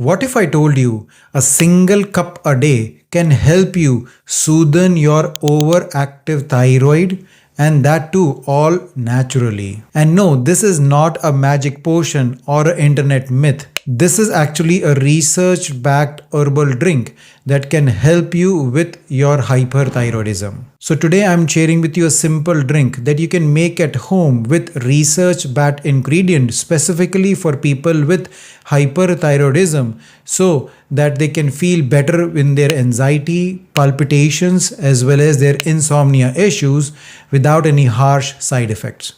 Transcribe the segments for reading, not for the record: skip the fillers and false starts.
What if I told you a single cup a day can help you soothe your overactive thyroid, and that too all naturally? And no, this is not a magic potion or an internet myth. This is actually a research backed herbal drink that can help you with your hyperthyroidism. So today I'm sharing with you a simple drink that you can make at home with research backed ingredients specifically for people with hyperthyroidism, so that they can feel better in their anxiety, palpitations, as well as their insomnia issues without any harsh side effects.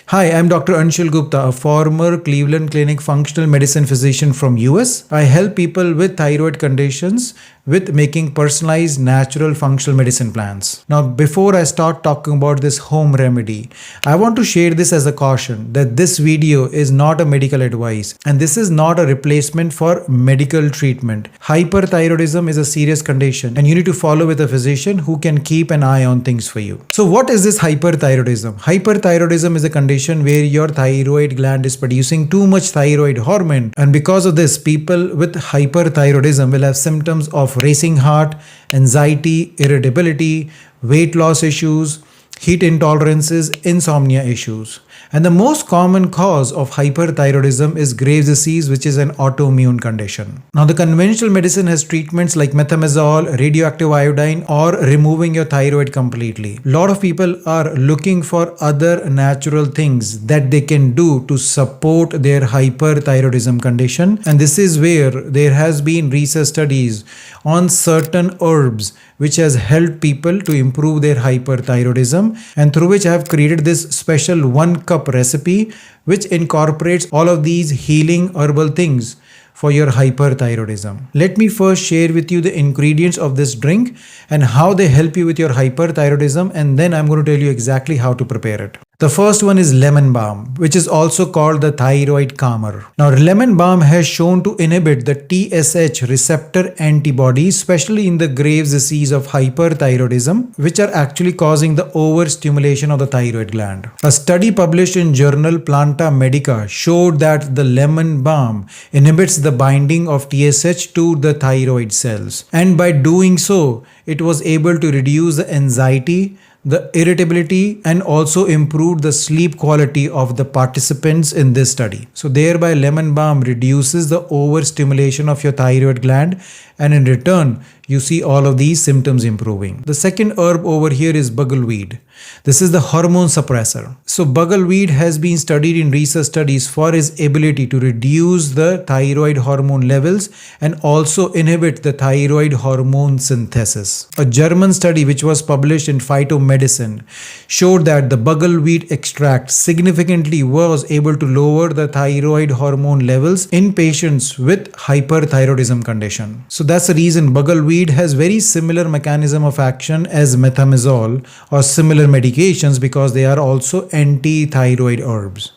Hi, I'm Dr. Anshul Gupta, a former Cleveland Clinic functional medicine physician from US. I help people with thyroid conditions with making personalized natural functional medicine plans. Now, before I start talking about this home remedy, I want to share this as a caution that this video is not a medical advice and this is not a replacement for medical treatment. Hyperthyroidism is a serious condition and you need to follow with a physician who can keep an eye on things for you. So what is this hyperthyroidism? Hyperthyroidism is a condition where your thyroid gland is producing too much thyroid hormone, and because of this, people with hyperthyroidism will have symptoms of racing heart, anxiety, irritability, weight loss issues, heat intolerances, insomnia issues. And the most common cause of hyperthyroidism is Graves' disease, which is an autoimmune condition. Now, the conventional medicine has treatments like methimazole, radioactive iodine, or removing your thyroid completely. A lot of people are looking for other natural things that they can do to support their hyperthyroidism condition. And this is where there has been research studies on certain herbs which has helped people to improve their hyperthyroidism, and through which I have created this special 1 cup recipe which incorporates all of these healing herbal things for your hyperthyroidism. Let me first share with you the ingredients of this drink and how they help you with your hyperthyroidism, and then I'm going to tell you exactly how to prepare it. The first one is lemon balm, which is also called the thyroid calmer. Now, lemon balm has shown to inhibit the TSH receptor antibodies, especially in the Graves' disease of hyperthyroidism, which are actually causing the overstimulation of the thyroid gland. A study published in journal Planta Medica showed that the lemon balm inhibits the binding of TSH to the thyroid cells. And by doing so, it was able to reduce the anxiety, the irritability, and also improved the sleep quality of the participants in this study. So thereby lemon balm reduces the overstimulation of your thyroid gland, and in return you see all of these symptoms improving. The second herb over here is bugleweed. This is the hormone suppressor. So bugleweed has been studied in research studies for its ability to reduce the thyroid hormone levels and also inhibit the thyroid hormone synthesis. A German study which was published in Phytomedicine showed that the bugleweed extract significantly was able to lower the thyroid hormone levels in patients with hyperthyroidism condition. So that's the reason bugleweed has very similar mechanism of action as methimazole or similar medications, because they are also anti-thyroid herbs.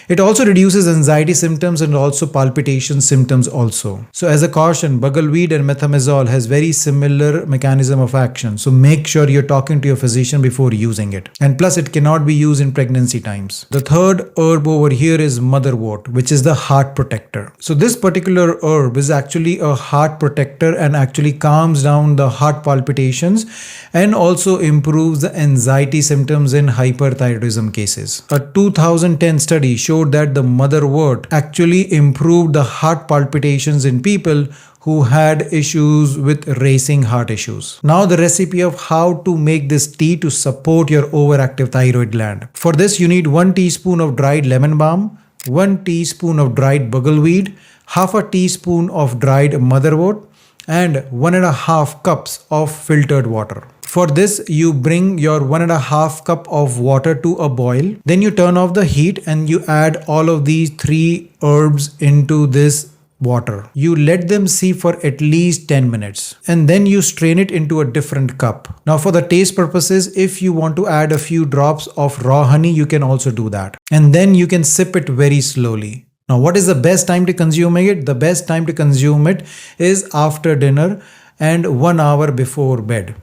It also reduces anxiety symptoms and also palpitation symptoms also. So as a caution, bugleweed and methimazole has very similar mechanism of action. So make sure you're talking to your physician before using it. And plus it cannot be used in pregnancy times. The third herb over here is motherwort, which is the heart protector. So this particular herb is actually a heart protector and actually calms down the heart palpitations and also improves the anxiety symptoms in hyperthyroidism cases. A 2010 study showed that the motherwort actually improved the heart palpitations in people who had issues with racing heart issues. Now the recipe of how to make this tea to support your overactive thyroid gland. For this you need 1 teaspoon of dried lemon balm, 1 teaspoon of dried bugleweed, half a teaspoon of dried motherwort, and 1.5 cups of filtered water. For this, you bring your 1.5 cup of water to a boil. Then you turn off the heat and you add all of these 3 herbs into this water. You let them steep for at least 10 minutes and then you strain it into a different cup. Now for the taste purposes, if you want to add a few drops of raw honey, you can also do that. And then you can sip it very slowly. Now what is the best time to consume it? The best time to consume it is after dinner and 1 hour before bed.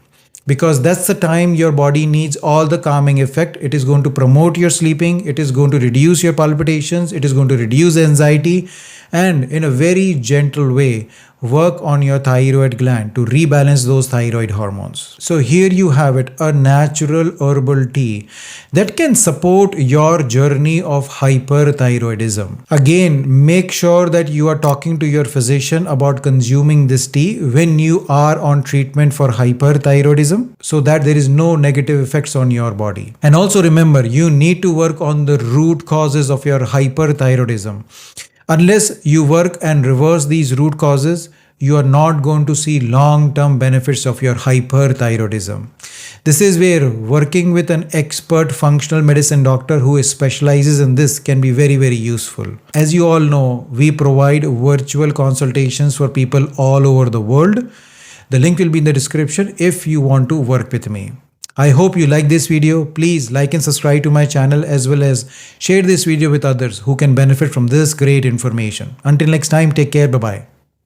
because that's the time your body needs all the calming effect. It is going to promote your sleeping, it is going to reduce your palpitations, it is going to reduce anxiety, and in a very gentle way work on your thyroid gland to rebalance those thyroid hormones. So here you have it, a natural herbal tea that can support your journey of hyperthyroidism. Again, make sure that you are talking to your physician about consuming this tea when you are on treatment for hyperthyroidism, so that there is no negative effects on your body. And also remember, you need to work on the root causes of your hyperthyroidism. Unless you work and reverse these root causes, you are not going to see long-term benefits of your hyperthyroidism. This is where working with an expert functional medicine doctor who specializes in this can be very, very useful. As you all know, we provide virtual consultations for people all over the world. The link will be in the description if you want to work with me. I hope you like this video. Please like and subscribe to my channel, as well as share this video with others who can benefit from this great information. Until next time, take care. Bye-bye.